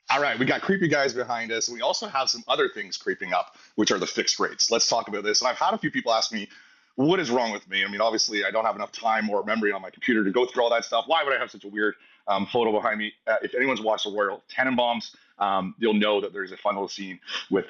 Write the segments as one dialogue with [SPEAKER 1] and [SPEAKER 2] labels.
[SPEAKER 1] All right, we got creepy guys behind us. We also have some other things creeping up, which are the fixed rates. Let's talk about this. And I've had a few people ask me, what is wrong with me? I mean, obviously, I don't have enough time or memory on my computer to go through all that stuff. Why would I have such a weird photo behind me? If anyone's watched the Royal Tenenbaums, you'll know that there's a fun little scene with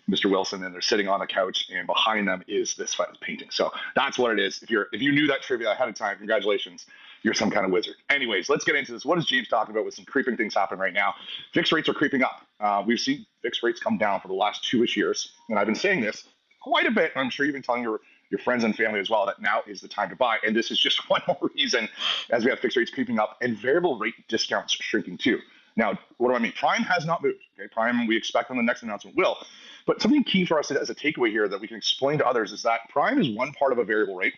[SPEAKER 1] Mr. Wilson, and they're sitting on a couch, and behind them is this painting. So that's what it is. If you knew that trivia ahead of time, congratulations, you're some kind of wizard. Anyways, let's get into this. What is James talking about with some creeping things happening right now? Fixed rates are creeping up. We've seen fixed rates come down for the last 2-ish years, and I've been saying this quite a bit. And I'm sure you've been telling your friends and family as well that now is the time to buy. And this is just one more reason as we have fixed rates creeping up and variable rate discounts shrinking too. Now, what do I mean? Prime has not moved. Okay, Prime, we expect on the next announcement will. But something key for us as a takeaway here that we can explain to others is that Prime is one part of a variable rate,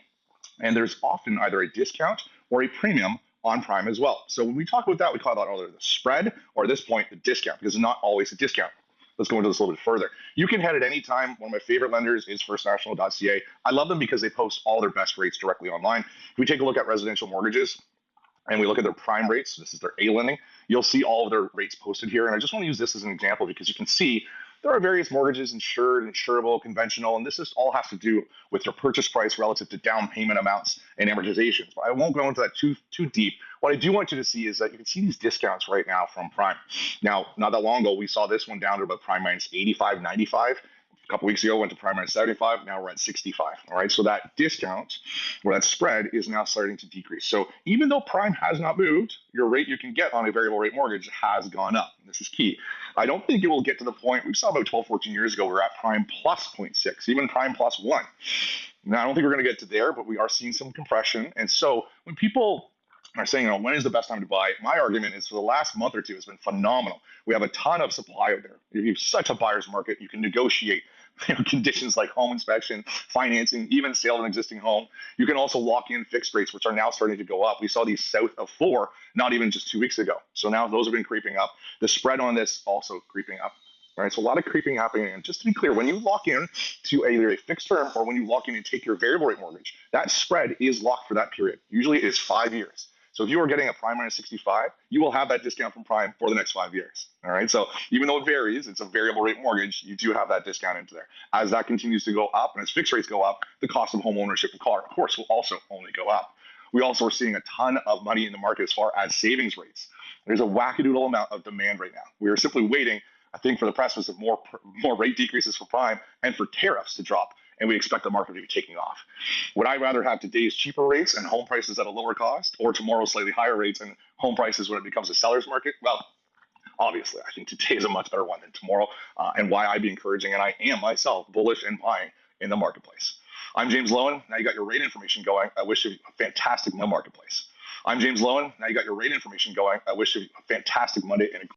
[SPEAKER 1] and there's often either a discount or a premium on Prime as well. So when we talk about that, we call that either the spread or at this point the discount, because it's not always a discount. Let's go into this a little bit further. You can head at any time. One of my favorite lenders is firstnational.ca. I love them because they post all their best rates directly online. If we take a look at residential mortgages and we look at their prime rates, this is their A lending, you'll see all of their rates posted here. And I just want to use this as an example because you can see there are various mortgages, insured, insurable, conventional, and this is all has to do with your purchase price relative to down payment amounts and amortizations. But I won't go into that too deep. What I do want you to see is that you can see these discounts right now from Prime. Now, not that long ago, we saw this one down to about Prime minus 85, 95. A couple weeks ago, went to Prime minus 75. Now we're at 65. All right, so that discount or that spread is now starting to decrease. So even though Prime has not moved, your rate you can get on a variable rate mortgage has gone up. And this is key. I don't think it will get to the point we saw about 12, 14 years ago. We're at Prime plus 0.6, even Prime plus 1. Now, I don't think we're going to get to there, but we are seeing some compression. And so when people are saying, when is the best time to buy? My argument is for the last month or two, it's been phenomenal. We have a ton of supply out there. You have such a buyer's market. You can negotiate conditions like home inspection, financing, even sale of an existing home. You can also lock in fixed rates, which are now starting to go up. We saw these south of 4, not even just 2 weeks ago. So now those have been creeping up. The spread on this also creeping up. All right, so a lot of creeping happening. And just to be clear, when you lock in to either a fixed term or when you lock in and take your variable rate mortgage, that spread is locked for that period. Usually it is 5 years. So if you are getting a Prime minus 65, you will have that discount from Prime for the next 5 years. All right. So even though it varies, it's a variable rate mortgage, you do have that discount into there. As that continues to go up and as fixed rates go up, the cost of home ownership, of course, will also only go up. We also are seeing a ton of money in the market as far as savings rates. There's a wackadoodle amount of demand right now. We are simply waiting, I think, for the precipice of more rate decreases for Prime and for tariffs to drop. And we expect the market to be taking off. Would I rather have today's cheaper rates and home prices at a lower cost, or tomorrow's slightly higher rates and home prices when it becomes a seller's market? Well, obviously, I think today is a much better one than tomorrow, and why I'd be encouraging, and I am myself bullish and buying in the marketplace. I'm James Lowen. Now you got your rate information going. I wish you a fantastic marketplace. I'm James Lowen. Now you got your rate information going. I wish you a fantastic Monday and a